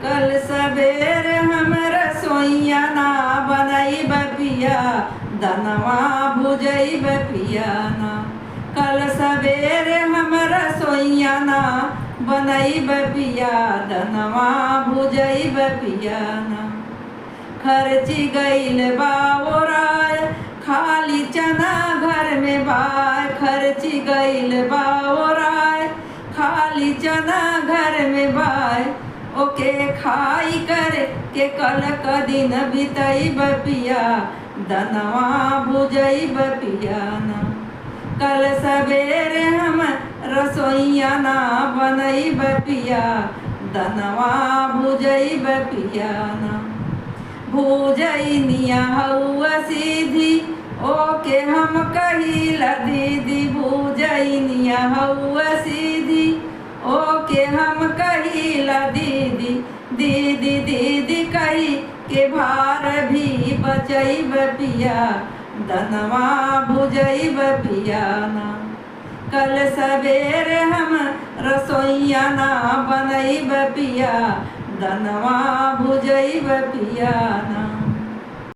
कल सवेरे हम रसोइया ना बनैब पिया, दनवा भुजैब पिया ना। कल सवेरे हम रसोइया ना बनैब पिया, दनवा भुजैब पिया ना। खर्ची गईल बा ओराय, खाली चना घर में बाय। खर्ची गईल बा ओराय, खाली चना घर में बाय। ओके खाई कर के कल क दिन बितैब पिया, दनवा भुजैब पिया ना। कल सवेरे हम रसोइया ना बनैब पिया, दनवा भुजैब पिया ना। भूजैनिया हउआ सीधी, ओके हम कहिला दीदी। भूजैनिया हउआ सीधी, ओके हम कहिला दीदी। दीदी दीदी कही के भार भी बचैब पिया, दनवा भुजैब पिया ना। कल सवेरे हम रसोइया ना बनैब पिया, दनवा भुजैब पिया ना।